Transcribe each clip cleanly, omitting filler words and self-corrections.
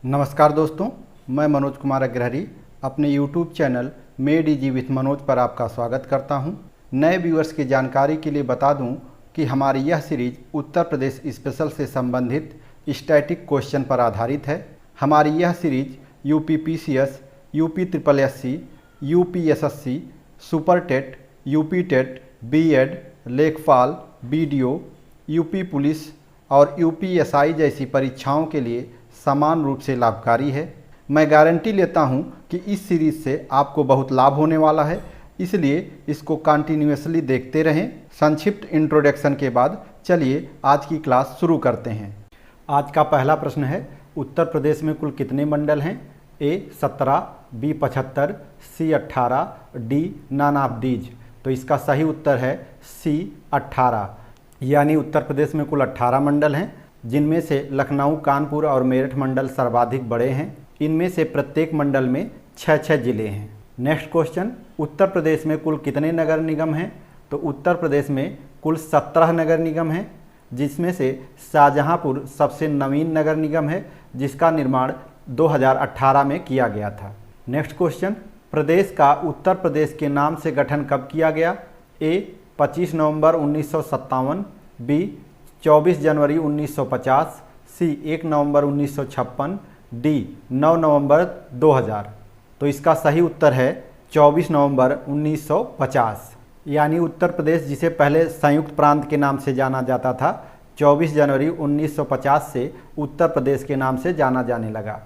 नमस्कार दोस्तों, मैं मनोज कुमार अग्रहरी अपने YouTube channel made easy with Manoj पर आपका स्वागत करता हूं। नए व्यूअर्स की जानकारी के लिए बता दूं कि हमारी यह सीरीज उत्तर प्रदेश स्पेशल से संबंधित स्टैटिक क्वेश्चन पर आधारित है। हमारी यह series UP PCS, UP triple SC, UP SSC, super TET, UP TET, BEd, लेखपाल, बीडीओ, यूपी पुलिस और यूपीएसआई जैसी परीक्षाओं के लिए समान रूप से लाभकारी है। मैं गारंटी लेता हूं कि इस सीरीज से आपको बहुत लाभ होने वाला है, इसलिए इसको कंटिन्यूअसली देखते रहें। संक्षिप्त इंट्रोडक्शन के बाद चलिए आज की क्लास शुरू करते हैं। आज का पहला प्रश्न है, उत्तर प्रदेश में कुल कितने मंडल हैं? A 17, B 75, C 18, D none of these. तो इसका सही उत्तर है सी 18, यानी उत्तर प्रदेश में कुल 18 मंडल हैं, जिनमें से लखनऊ, कानपुर और मेरठ मंडल सर्वाधिक बड़े हैं। इनमें से प्रत्येक मंडल में 6-6 जिले हैं। नेक्स्ट क्वेश्चन, उत्तर प्रदेश में कुल कितने नगर निगम हैं? तो उत्तर प्रदेश में कुल 17 नगर निगम हैं, जिसमें से शाहजहांपुर सबसे नवीन नगर निगम है, जिसका निर्माण 2018 में किया गया था। नेक्स्ट क्वेश्चन, प्रदेश का उत्तर प्रदेश के नाम से गठन कब किया गया? ए 25 नवंबर 1957, बी 24 जनवरी 1950, सी 1 नवंबर 1956, डी 9 नवंबर 2000। तो इसका सही उत्तर है 24 नवंबर 1950, यानी उत्तर प्रदेश जिसे पहले संयुक्त प्रांत के नाम से जाना जाता था, 24 जनवरी 1950 से उत्तर प्रदेश के नाम से जाना जाने लगा।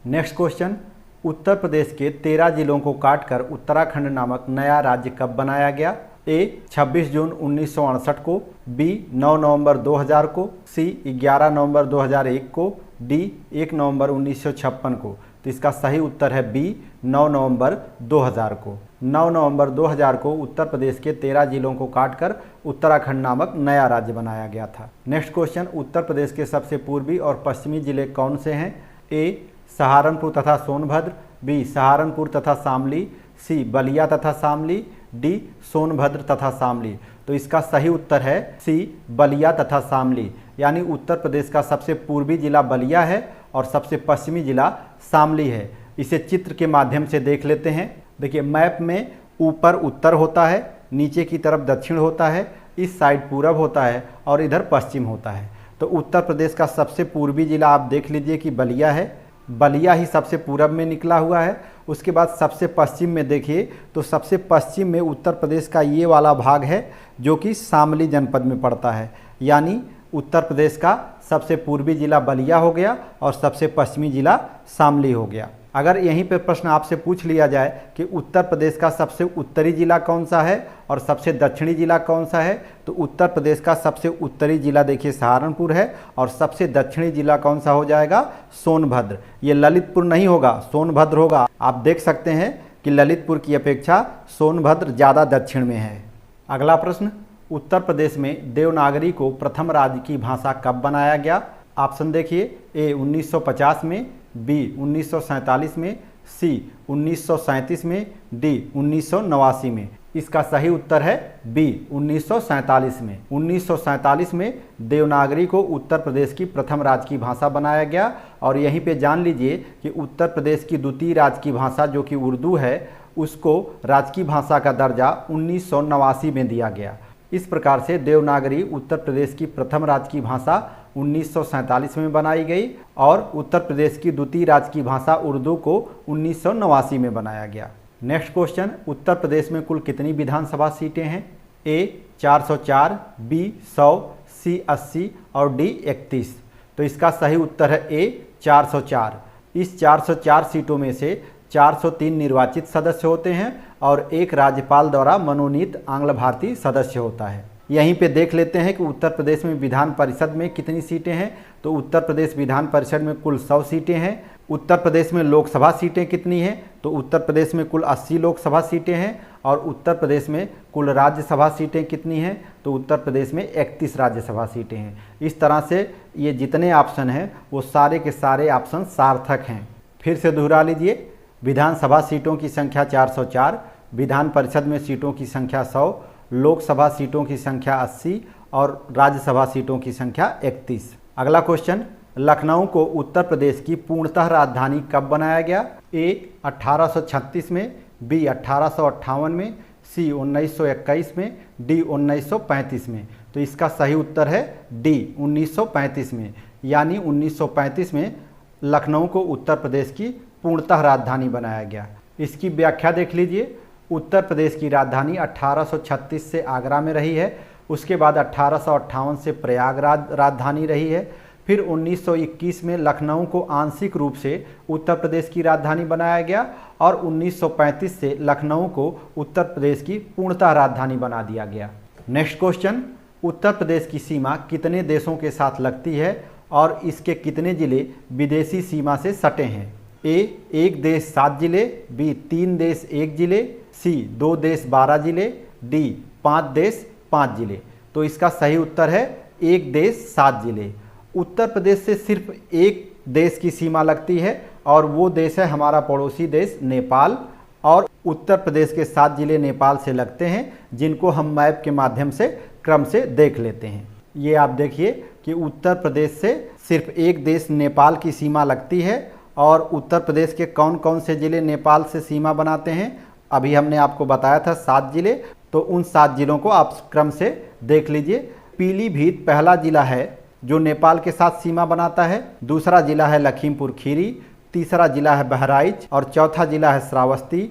नेक्स्ट क्वेश्चन, उत्तर प्रदेश के 13 जिलों को काटकर उत्तराखंड नामक नया राज्य कब बनाया गया? ए 26 जून 1968 को, बी 9 नवंबर 2000 को, सी 11 नवंबर 2001 को, डी 1 नवंबर 1956 को। तो इसका सही उत्तर है बी 9 नवंबर 2000 को। 9 नवंबर 2000 को उत्तर प्रदेश के 13 जिलों को काटकर उत्तराखंड नामक नया राज्य बनाया गया था। नेक्स्ट क्वेश्चन, उत्तर प्रदेश के सबसे पूर्वी और पश्चिमी जिले कौन से हैं? ए सहारनपुर तथा सोनभद्र, बी सहारनपुर तथा शामली, सी बलिया तथा शामली, डी सोनभद्र तथा शामली। तो इसका सही उत्तर है सी बलिया तथा शामली, यानी उत्तर प्रदेश का सबसे पूर्वी जिला बलिया है और सबसे पश्चिमी जिला शामली है। इसे चित्र के माध्यम से देख लेते हैं। देखिए, मैप में ऊपर उत्तर होता है, नीचे की तरफ दक्षिण होता है, इस साइड पूरब होता है और इधर पश्चिम होता है। तो उत्तर प्रदेश का सबसे पूर्वी जिला आप देख लीजिए कि बलिया है। बलिया ही सबसे पूरब में निकला हुआ है। उसके बाद सबसे पश्चिम में देखिए तो सबसे पश्चिम में उत्तर प्रदेश का ये वाला भाग है जो कि शामली जनपद में पड़ता है, यानी उत्तर प्रदेश का सबसे पूर्वी जिला बलिया हो गया और सबसे पश्चिमी जिला शामली हो गया। अगर यहीं पे प्रश्न आपसे पूछ लिया जाए कि उत्तर प्रदेश का सबसे उत्तरी जिला कौन सा है और सबसे दक्षिणी जिला कौन सा है, तो उत्तर प्रदेश का सबसे उत्तरी जिला देखिए सहारनपुर है और सबसे दक्षिणी जिला कौन सा हो जाएगा? सोनभद्र। ये ललितपुर नहीं होगा, सोनभद्र होगा। आप देख सकते हैं कि ललितपुर की अपेक्षा सोनभद्र ज़्यादा दक्षिण में है। अगला प्रश्न, उत्तर प्रदेश में देवनागरी को प्रथम राज्य की भाषा कब बनाया गया? ऑप्शन देखिए, ए 1950 में, बी 1947 में, सी 1937 में, डी 1989 में। इसका सही उत्तर है बी 1947 में। 1947 में देवनागरी को उत्तर प्रदेश की प्रथम राज्य की भाषा बनाया गया। और यहीं पे जान लीजिए कि उत्तर प्रदेश की द्वितीय राज्य की भाषा जो कि उर्दू है, उसको राजकीय भाषा का दर्जा 1989 में दिया गया। इस प्रकार से देवनागरी उत्तर प्रदेश की प्रथम राज्य की भाषा 1947 में बनाई गई और उत्तर प्रदेश की द्वितीय राज्य की भाषा उर्दू को 1989 में बनाया गया। नेक्स्ट क्वेश्चन, उत्तर प्रदेश में कुल कितनी विधानसभा सीटें हैं? ए 404, बी 100, सी 80 और डी 31। तो इसका सही उत्तर है ए 404। इस 404 सीटों में से 403 निर्वाचित सदस्य होते हैं और एक राज्यपाल द्वारा मनोनीत आंग्ल भारतीय सदस्य होता है। यहीं पे देख लेते हैं कि उत्तर प्रदेश में विधान परिषद में कितनी सीटें हैं। तो उत्तर प्रदेश विधान परिषद में कुल 100 सीटें हैं। उत्तर प्रदेश में लोकसभा सीटें कितनी हैं? तो उत्तर प्रदेश में कुल 80 लोकसभा सीटें हैं। और उत्तर प्रदेश में कुल राज्यसभा सीटें कितनी हैं? तो उत्तर प्रदेश में 31 राज्यसभा सीटें हैं। इस तरह से ये जितने ऑप्शन हैं वो सारे के सारे ऑप्शन सार्थक हैं। फिर से दोहरा लीजिए, विधानसभा सीटों की संख्या 404, विधान परिषद में सीटों की संख्या 100, लोकसभा सीटों की संख्या 80 और राज्यसभा सीटों की संख्या 31। अगला क्वेश्चन, लखनऊ को उत्तर प्रदेश की पूर्णतः राजधानी कब बनाया गया? ए 1836 में, बी 1858 में, सी 1921 में, डी 1935 में। तो इसका सही उत्तर है डी 1935 में, यानी 1935 में लखनऊ को उत्तर प्रदेश की पूर्णतः राजधानी बनाया गया। इसकी व्याख्या देख लीजिए। उत्तर प्रदेश की राजधानी 1836 से आगरा में रही है, उसके बाद 1858 से प्रयागराज राजधानी रही है, फिर 1921 में लखनऊ को आंशिक रूप से उत्तर प्रदेश की राजधानी बनाया गया और 1935 से लखनऊ को उत्तर प्रदेश की पूर्णतः राजधानी बना दिया गया। नेक्स्ट क्वेश्चन, उत्तर प्रदेश की सीमा कितने देशों के साथ लगती है और इसके कितने जिले विदेशी सीमा से सटे हैं? ए 1 देश 7 जिले, बी 3 देश 1 जिले, सी 2 देश 12 जिले, डी 5 देश 5 जिले। तो इसका सही उत्तर है 1 देश 7 जिले। उत्तर प्रदेश से सिर्फ एक देश की सीमा लगती है और वो देश है हमारा पड़ोसी देश नेपाल, और उत्तर प्रदेश के 7 जिले नेपाल से लगते हैं, जिनको हम मैप के माध्यम से क्रम से देख लेते हैं। ये आप देखिए कि उत्तर प्रदेश से सिर्फ एक देश नेपाल की सीमा लगती है और उत्तर प्रदेश के कौन कौन से ज़िले नेपाल से सीमा बनाते हैं अभी हमने आपको बताया था 7 जिले। तो उन 7 जिलों को आप क्रम से देख लीजिए। पीलीभीत पहला जिला है जो नेपाल के साथ सीमा बनाता है, दूसरा जिला है लखीमपुर खीरी, तीसरा जिला है बहराइच और चौथा जिला है श्रावस्ती,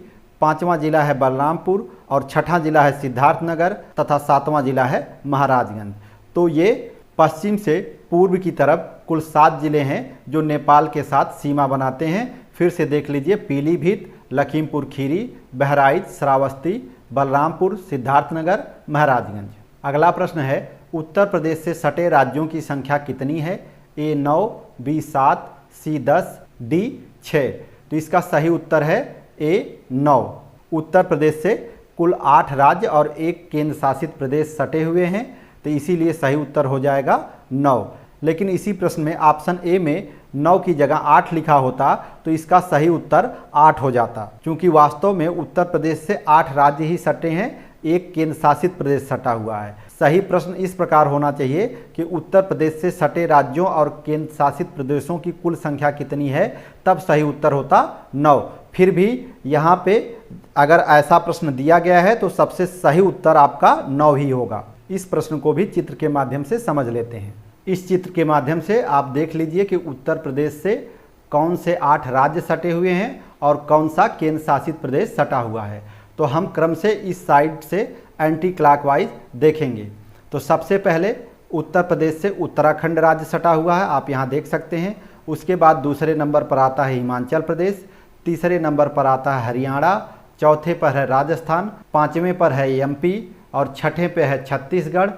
पांचवा जिला है बलरामपुर और छठा जिला है सिद्धार्थनगर तथा 7वां जिला है महाराजगंज। तो ये पश्चिम से पूर्व की तरफ कुल 7 जिले हैं जो नेपाल के साथ सीमा बनाते हैं। फिर से देख लीजिए, पीलीभीत, लखीमपुर खीरी, बहराइच, श्रावस्ती, बलरामपुर, सिद्धार्थनगर, महाराजगंज। अगला प्रश्न है, उत्तर प्रदेश से सटे राज्यों की संख्या कितनी है? ए 9, बी 7, सी 10, डी 6। तो इसका सही उत्तर है ए 9। उत्तर प्रदेश से कुल 8 राज्य और एक केंद्र शासित प्रदेश सटे हुए हैं, तो इसीलिए सही उत्तर हो जाएगा 9। लेकिन इसी प्रश्न में ऑप्शन ए में 9 की जगह 8 लिखा होता तो इसका सही उत्तर 8 हो जाता, क्योंकि वास्तव में उत्तर प्रदेश से 8 राज्य ही सटे हैं, एक केंद्र शासित प्रदेश सटा हुआ है। सही प्रश्न इस प्रकार होना चाहिए कि उत्तर प्रदेश से सटे राज्यों और केंद्र शासित प्रदेशों की कुल संख्या कितनी है, तब सही उत्तर होता 9। फिर भी यहाँ पे अगर ऐसा प्रश्न दिया गया है तो सबसे सही उत्तर आपका 9 ही होगा। इस प्रश्न को भी चित्र के माध्यम से समझ लेते हैं। इस चित्र के माध्यम से आप देख लीजिए कि उत्तर प्रदेश से कौन से 8 राज्य सटे हुए हैं और कौन सा केंद्र शासित प्रदेश सटा हुआ है। तो हम क्रम से इस साइड से एंटी क्लॉकवाइज देखेंगे। तो सबसे पहले उत्तर प्रदेश से उत्तराखंड राज्य सटा हुआ है, आप यहाँ देख सकते हैं। उसके बाद दूसरे नंबर पर आता है हिमाचल प्रदेश, तीसरे नंबर पर आता है हरियाणा, चौथे पर है राजस्थान, पाँचवें पर है एमपी और छठे पे है छत्तीसगढ़,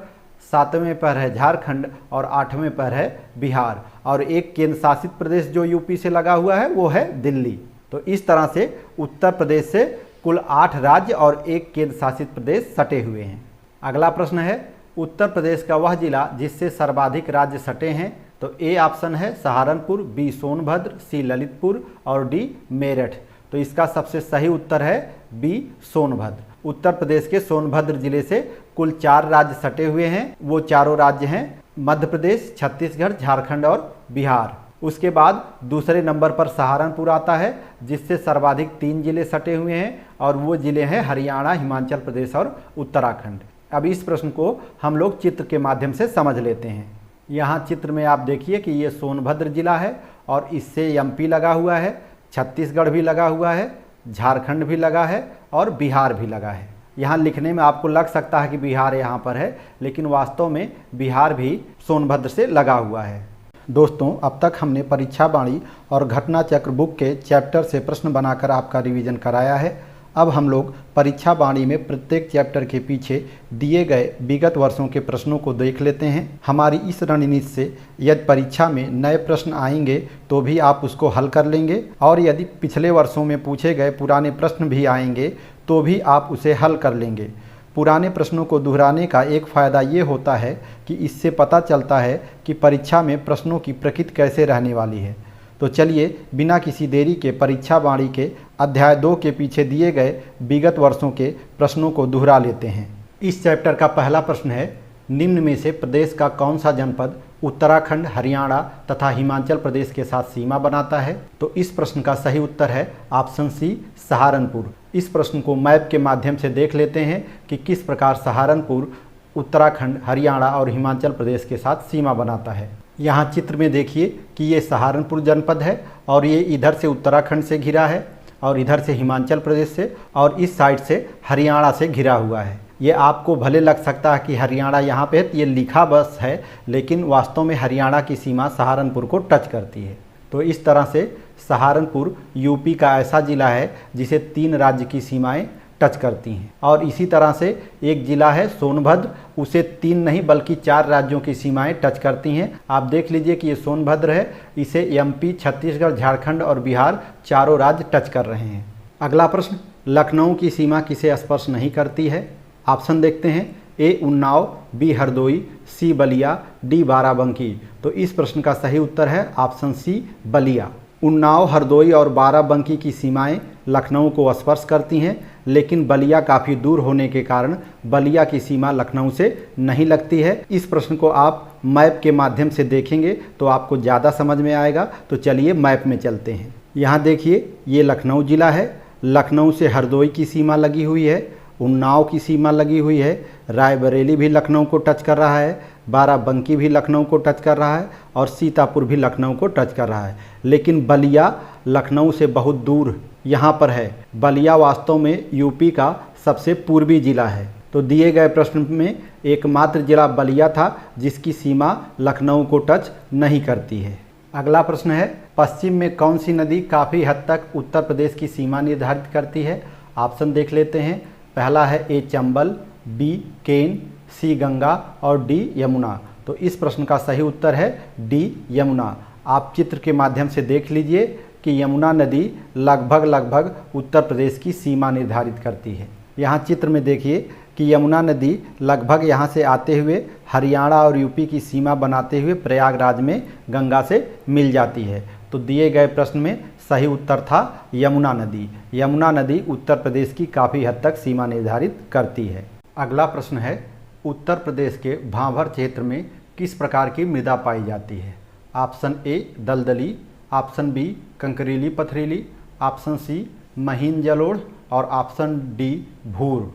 7वें पर है झारखंड और 8वें पर है बिहार, और एक केंद्र शासित प्रदेश जो यूपी से लगा हुआ है वो है दिल्ली। तो इस तरह से उत्तर प्रदेश से कुल 8 राज्य और एक केंद्र शासित प्रदेश सटे हुए हैं। अगला प्रश्न है, उत्तर प्रदेश का वह जिला जिससे सर्वाधिक राज्य सटे हैं। तो ए ऑप्शन है सहारनपुर, बी सोनभद्र, सी ललितपुर और डी मेरठ। तो इसका सबसे सही उत्तर है बी सोनभद्र। उत्तर प्रदेश के सोनभद्र जिले से कुल 4 राज्य सटे हुए हैं, वो चारों राज्य हैं मध्य प्रदेश, छत्तीसगढ़, झारखंड और बिहार। उसके बाद दूसरे नंबर पर सहारनपुर आता है जिससे सर्वाधिक 3 जिले सटे हुए हैं और वो जिले हैं हरियाणा, हिमाचल प्रदेश और उत्तराखंड। अब इस प्रश्न को हम लोग चित्र के माध्यम से समझ लेते हैं। यहाँ चित्र में आप देखिए कि ये सोनभद्र जिला है और इससे एमपी लगा हुआ है, छत्तीसगढ़ भी लगा हुआ है, झारखंड भी लगा है और बिहार भी लगा है। यहाँ लिखने में आपको लग सकता है कि बिहार यहाँ पर है, लेकिन वास्तव में बिहार भी सोनभद्र से लगा हुआ है। दोस्तों, अब तक हमने परीक्षा वाणी और घटना चक्र बुक के चैप्टर से प्रश्न बनाकर आपका रिवीजन कराया है। अब हम लोग परीक्षा वाणी में प्रत्येक चैप्टर के पीछे दिए गए विगत वर्षों के प्रश्नों को देख लेते हैं। हमारी इस रणनीति से यदि परीक्षा में नए प्रश्न आएंगे तो भी आप उसको हल कर लेंगे, और यदि पिछले वर्षों में पूछे गए पुराने प्रश्न भी आएंगे तो भी आप उसे हल कर लेंगे। पुराने प्रश्नों को दोहराने का एक फ़ायदा ये होता है कि इससे पता चलता है कि परीक्षा में प्रश्नों की प्रकृति कैसे रहने वाली है। तो चलिए बिना किसी देरी के परीक्षा वाणी के अध्याय 2 के पीछे दिए गए विगत वर्षों के प्रश्नों को दोहरा लेते हैं। इस चैप्टर का पहला प्रश्न है, निम्न में से प्रदेश का कौन सा जनपद उत्तराखंड, हरियाणा तथा हिमाचल प्रदेश के साथ सीमा बनाता है? तो इस प्रश्न का सही उत्तर है ऑप्शन सी, सहारनपुर। इस प्रश्न को मैप के माध्यम से देख लेते हैं कि किस प्रकार सहारनपुर उत्तराखंड, हरियाणा और हिमाचल प्रदेश के साथ सीमा बनाता है। यहाँ चित्र में देखिए कि ये सहारनपुर जनपद है और ये इधर से उत्तराखंड से घिरा है और इधर से हिमाचल प्रदेश से और इस साइड से हरियाणा से घिरा हुआ है। ये आपको भले लग सकता है कि हरियाणा यहाँ पे है, तो ये लिखा बस है, लेकिन वास्तव में हरियाणा की सीमा सहारनपुर को टच करती है। तो इस तरह से सहारनपुर यूपी का ऐसा ज़िला है जिसे 3 राज्य की सीमाएं टच करती हैं। और इसी तरह से एक ज़िला है सोनभद्र, उसे 3 नहीं बल्कि 4 राज्यों की सीमाएं टच करती हैं। आप देख लीजिए कि ये सोनभद्र है, इसे एमपी, छत्तीसगढ़, झारखंड और बिहार चारों राज्य टच कर रहे हैं। अगला प्रश्न, लखनऊ की सीमा किसे स्पर्श नहीं करती है? ऑप्शन देखते हैं, ए उन्नाव, बी हरदोई, सी बलिया, डी बाराबंकी। तो इस प्रश्न का सही उत्तर है ऑप्शन सी, बलिया। उन्नाव, हरदोई और बाराबंकी की सीमाएं लखनऊ को स्पर्श करती हैं, लेकिन बलिया काफ़ी दूर होने के कारण बलिया की सीमा लखनऊ से नहीं लगती है। इस प्रश्न को आप मैप के माध्यम से देखेंगे तो आपको ज़्यादा समझ में आएगा। तो चलिए मैप में चलते हैं। यहाँ देखिए, ये लखनऊ ज़िला है, लखनऊ से हरदोई की सीमा लगी हुई है, उन्नाव की सीमा लगी हुई है, रायबरेली भी लखनऊ को टच कर रहा है, बाराबंकी भी लखनऊ को टच कर रहा है और सीतापुर भी लखनऊ को टच कर रहा है। लेकिन बलिया लखनऊ से बहुत दूर यहाँ पर है। बलिया वास्तव में यूपी का सबसे पूर्वी जिला है। तो दिए गए प्रश्न में एकमात्र जिला बलिया था जिसकी सीमा लखनऊ को टच नहीं करती है। अगला प्रश्न है, पश्चिम में कौन सी नदी काफ़ी हद तक उत्तर प्रदेश की सीमा निर्धारित करती है? ऑप्शन देख लेते हैं। पहला है ए चंबल, बी केन, सी गंगा और डी यमुना। तो इस प्रश्न का सही उत्तर है डी यमुना। आप चित्र के माध्यम से देख लीजिए कि यमुना नदी लगभग उत्तर प्रदेश की सीमा निर्धारित करती है। यहाँ चित्र में देखिए कि यमुना नदी लगभग यहाँ से आते हुए हरियाणा और यूपी की सीमा बनाते हुए प्रयागराज में गंगा से मिल जाती है। तो दिए गए प्रश्न में सही उत्तर था यमुना नदी। यमुना नदी उत्तर प्रदेश की काफ़ी हद तक सीमा निर्धारित करती है। अगला प्रश्न है, उत्तर प्रदेश के भाभर क्षेत्र में किस प्रकार की मृदा पाई जाती है? ऑप्शन ए दलदली, ऑप्शन बी कंकरीली पथरीली, ऑप्शन सी महीन जलोढ़ और ऑप्शन डी भूर।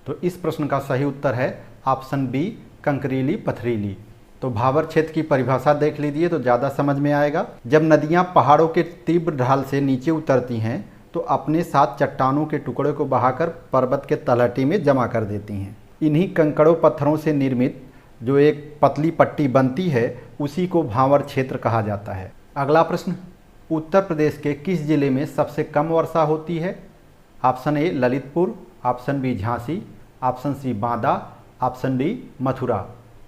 तो इस प्रश्न का सही उत्तर है ऑप्शन बी कंकरीली पथरीली। तो भाभर क्षेत्र की परिभाषा देख लीजिए तो ज़्यादा समझ में आएगा। जब नदियाँ पहाड़ों के तीव्र ढाल से नीचे उतरती हैं तो अपने साथ चट्टानों के टुकड़े को बहाकर पर्वत के तलहटी में जमा कर देती हैं। इन्हीं कंकड़ों पत्थरों से निर्मित जो एक पतली पट्टी बनती है उसी को भाभर क्षेत्र कहा जाता है। अगला प्रश्न, उत्तर प्रदेश के किस जिले में सबसे कम वर्षा होती है? Option A Lalitpur, option B Jhansi, option C Banda, option D Mathura.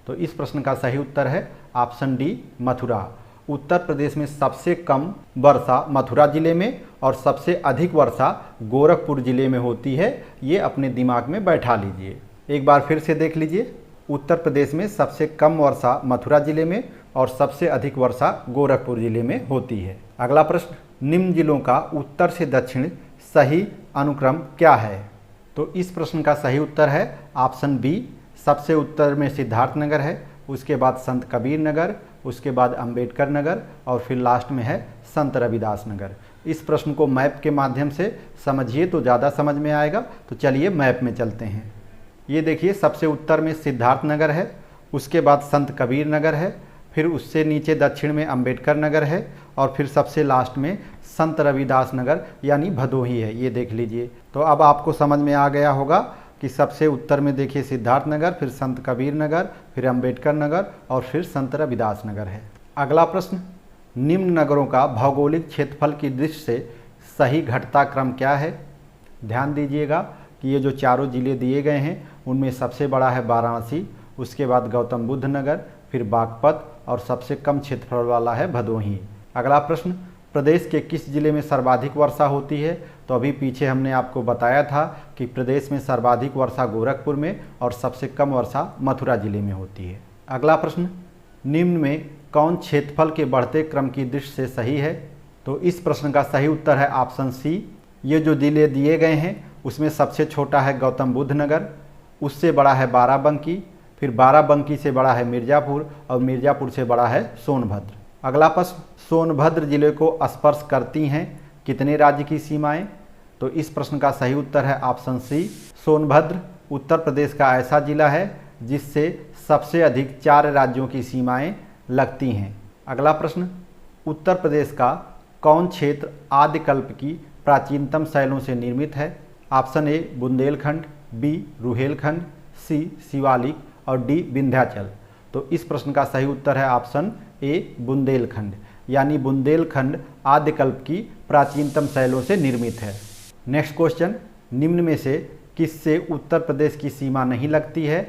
तो इस प्रश्न का सही उत्तर है ऑप्शन डी मथुरा। उत्तर प्रदेश में सबसे कम वर्षा मथुरा जिले में और सबसे अधिक वर्षा गोरखपुर जिले में होती है। ये अपने दिमाग में बैठा लीजिए। एक बार फिर से देख लीजिए, उत्तर प्रदेश में सबसे कम वर्षा मथुरा जिले में और सबसे अधिक वर्षा गोरखपुर जिले में होती है। अगला प्रश्न, निम्न जिलों का उत्तर से दक्षिण सही अनुक्रम क्या है? तो इस प्रश्न का सही उत्तर है ऑप्शन बी। सबसे उत्तर में सिद्धार्थनगर है, उसके बाद संत कबीर नगर, उसके बाद अंबेडकर नगर और फिर लास्ट में है संत रविदास नगर। इस प्रश्न को मैप के माध्यम से समझिए तो ज़्यादा समझ में आएगा। तो चलिए मैप में चलते हैं। ये देखिए, सबसे उत्तर में सिद्धार्थनगर है, उसके बाद संत कबीर नगर है, फिर उससे नीचे दक्षिण में अंबेडकर नगर है और फिर सबसे लास्ट में संत रविदास नगर यानी भदोही है। ये देख लीजिए। तो अब आपको समझ में आ गया होगा कि सबसे उत्तर में देखिए सिद्धार्थनगर, फिर संत कबीर नगर, फिर अंबेडकर नगर और फिर संत रविदास नगर है। अगला प्रश्न, निम्न नगरों का भौगोलिक क्षेत्रफल की दृष्टि से सही घटता क्रम क्या है? ध्यान दीजिएगा कि ये जो चारों जिले दिए गए हैं उनमें सबसे बड़ा है वाराणसी, उसके बाद गौतम बुद्ध नगर, फिर बागपत और सबसे कम क्षेत्रफल वाला है भदोही। अगला प्रश्न, प्रदेश के किस जिले में सर्वाधिक वर्षा होती है? तो अभी पीछे हमने आपको बताया था कि प्रदेश में सर्वाधिक वर्षा गोरखपुर में और सबसे कम वर्षा मथुरा जिले में होती है। अगला प्रश्न, निम्न में कौन क्षेत्रफल के बढ़ते क्रम की दृष्टि से सही है? तो इस प्रश्न का सही उत्तर है ऑप्शन सी। ये जो जिले दिए गए हैं उसमें सबसे छोटा है गौतम बुद्ध नगर, उससे बड़ा है बाराबंकी, फिर बाराबंकी से बड़ा है मिर्ज़ापुर और मिर्ज़ापुर से बड़ा है सोनभद्र। अगला प्रश्न, सोनभद्र जिले को स्पर्श करती हैं कितने राज्य की सीमाएं? तो इस प्रश्न का सही उत्तर है ऑप्शन सी, सोनभद्र उत्तर प्रदेश का ऐसा जिला है जिससे सबसे अधिक 4 राज्यों की सीमाएं लगती हैं। अगला प्रश्न, उत्तर प्रदेश का कौन क्षेत्र आदिकल्प की प्राचीनतम शैलों से निर्मित है? Option A Bundelkhand, B Rohilkhand, C Shivalik और डी विंध्याचल। तो इस प्रश्न का सही उत्तर है ऑप्शन ए बुंदेलखंड, यानी बुंदेलखंड आदिकल्प की प्राचीनतम शैलों से निर्मित है। नेक्स्ट क्वेश्चन, निम्न में से किससे उत्तर प्रदेश की सीमा नहीं लगती है?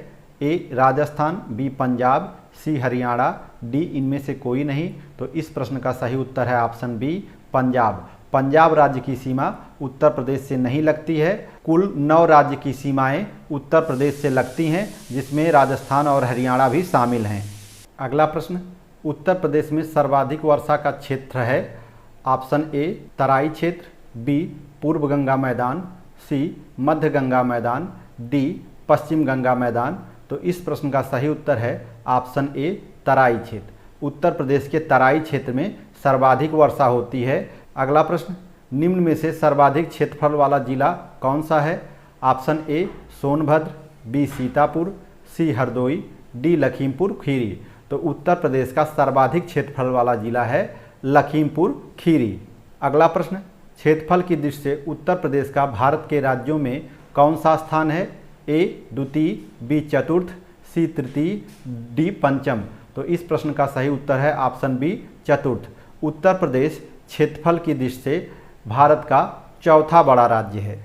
ए राजस्थान, बी पंजाब, सी हरियाणा, डी इनमें से कोई नहीं। तो इस प्रश्न का सही उत्तर है ऑप्शन बी पंजाब। पंजाब राज्य की सीमा उत्तर प्रदेश से नहीं लगती है। कुल 9 राज्य की सीमाएं उत्तर प्रदेश से लगती हैं, जिसमें राजस्थान और हरियाणा भी शामिल हैं। अगला प्रश्न, उत्तर प्रदेश में सर्वाधिक वर्षा का क्षेत्र है? ऑप्शन ए तराई क्षेत्र, बी पूर्व गंगा मैदान, सी मध्य गंगा मैदान, डी पश्चिम गंगा मैदान। तो इस प्रश्न का सही उत्तर है ऑप्शन ए तराई क्षेत्र। उत्तर प्रदेश के तराई क्षेत्र में सर्वाधिक वर्षा होती है। अगला प्रश्न, निम्न में से सर्वाधिक क्षेत्रफल वाला जिला कौन सा है? Option A Sonbhadra, B Sitapur, C Hardoi, D Lakhimpur Kheri. तो उत्तर प्रदेश का सर्वाधिक क्षेत्रफल वाला जिला है लखीमपुर खीरी। अगला प्रश्न, क्षेत्रफल की दृष्टि से उत्तर प्रदेश का भारत के राज्यों में कौन सा स्थान है? ए द्वितीय, बी चतुर्थ, सी तृतीय, डी पंचम। तो इस प्रश्न का सही उत्तर है ऑप्शन बी चतुर्थ। उत्तर प्रदेश क्षेत्रफल की दृष्टि से भारत का चौथा बड़ा राज्य है।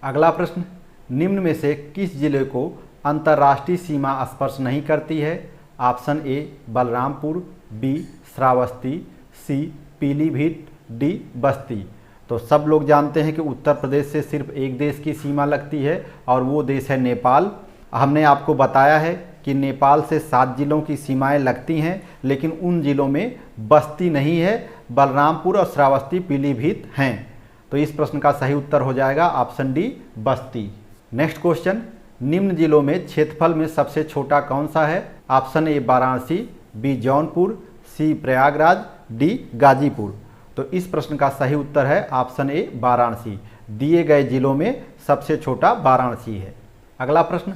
अगला प्रश्न, निम्न में से किस जिले को अंतर्राष्ट्रीय सीमा स्पर्श नहीं करती है? Option A Balrampur, B Shravasti, C Pilibhit, D Basti. तो सब लोग जानते हैं कि उत्तर प्रदेश से सिर्फ एक देश की सीमा लगती है और वो देश है नेपाल। हमने आपको बताया है कि नेपाल से 7 जिलों की सीमाएं लगती हैं, लेकिन उन जिलों में बस्ती नहीं है, बलरामपुर और श्रावस्ती पीलीभीत हैं। तो इस प्रश्न का सही उत्तर हो जाएगा ऑप्शन डी बस्ती। नेक्स्ट क्वेश्चन, निम्न जिलों में क्षेत्रफल में सबसे छोटा कौन सा है? Option A Varanasi, B Jaunpur, C Prayagraj, D Ghazipur. तो इस प्रश्न का सही उत्तर है ऑप्शन ए वाराणसी। दिए गए जिलों में सबसे छोटा वाराणसी है। अगला प्रश्न,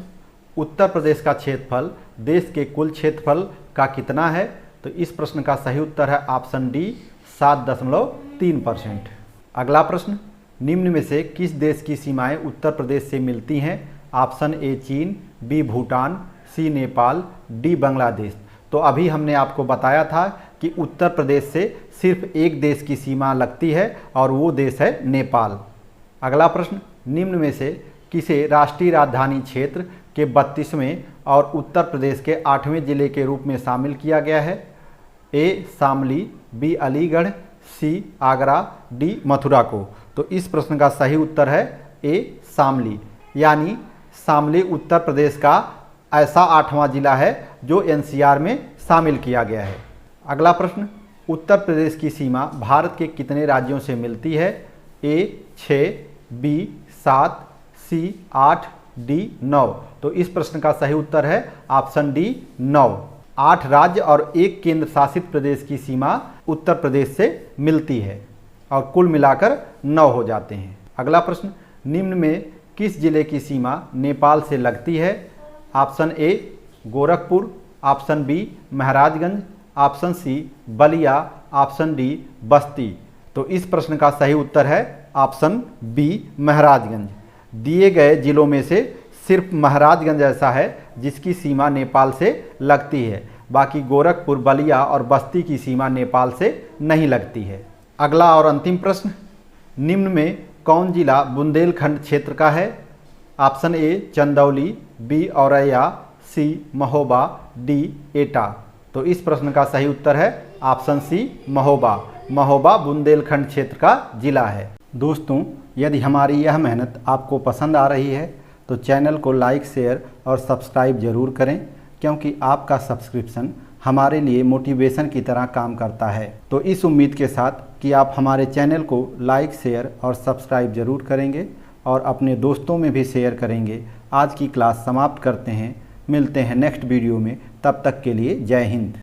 उत्तर प्रदेश का क्षेत्रफल देश के कुल क्षेत्रफल का कितना है? तो इस प्रश्न का सही उत्तर है ऑप्शन डी 7.3%। अगला प्रश्न, निम्न में से किस देश की सीमाएं उत्तर प्रदेश से मिलती हैं? ऑप्शन ए चीन, बी भूटान, सी नेपाल, डी बांग्लादेश। तो अभी हमने आपको बताया था कि उत्तर प्रदेश से सिर्फ एक देश की सीमा लगती है और वो देश है नेपाल। अगला प्रश्न, निम्न में से किसे राष्ट्रीय राजधानी क्षेत्र के 32वें और उत्तर प्रदेश के 8वें जिले के रूप में शामिल किया गया है? ए शामली, बी अलीगढ़, सी आगरा, डी मथुरा को। तो इस प्रश्न का सही उत्तर है ए शामली, यानी शामली उत्तर प्रदेश का ऐसा 8वां जिला है जो एनसीआर में शामिल किया गया है। अगला प्रश्न, उत्तर प्रदेश की सीमा भारत के कितने राज्यों से मिलती है? ए 6, बी 7, सी 8, डी 9। तो इस प्रश्न का सही उत्तर है ऑप्शन डी 9। 8 राज्य और 1 केंद्र शासित प्रदेश की सीमा उत्तर प्रदेश से मिलती है और कुल मिलाकर 9 हो जाते हैं। अगला प्रश्न, निम्न में किस जिले की सीमा नेपाल से लगती है? Option A Gorakhpur, option B Maharajganj, option C Ballia, option D Basti. तो इस प्रश्न का सही उत्तर है ऑप्शन बी महाराजगंज। दिए गए जिलों में से सिर्फ महाराजगंज ऐसा है जिसकी सीमा नेपाल से लगती है, बाकी गोरखपुर, बलिया और बस्ती की सीमा नेपाल से नहीं लगती है। अगला और अंतिम प्रश्न, निम्न में कौन जिला बुंदेलखंड क्षेत्र का है? Option A Chandauli, B Auraiya, C Mahoba, D Etah. तो इस प्रश्न का सही उत्तर है ऑप्शन सी महोबा। महोबा बुंदेलखंड क्षेत्र का जिला है। दोस्तों, यदि हमारी यह मेहनत आपको पसंद आ रही है तो चैनल को लाइक, शेयर और सब्सक्राइब जरूर करें, क्योंकि आपका सब्सक्रिप्शन हमारे लिए मोटिवेशन की तरह काम करता है। तो इस उम्मीद के साथ कि आप हमारे चैनल को लाइक, शेयर और सब्सक्राइब जरूर करेंगे और अपने दोस्तों में भी शेयर करेंगे, आज की क्लास समाप्त करते हैं। मिलते हैं नेक्स्ट वीडियो में, तब तक के लिए जय हिंद।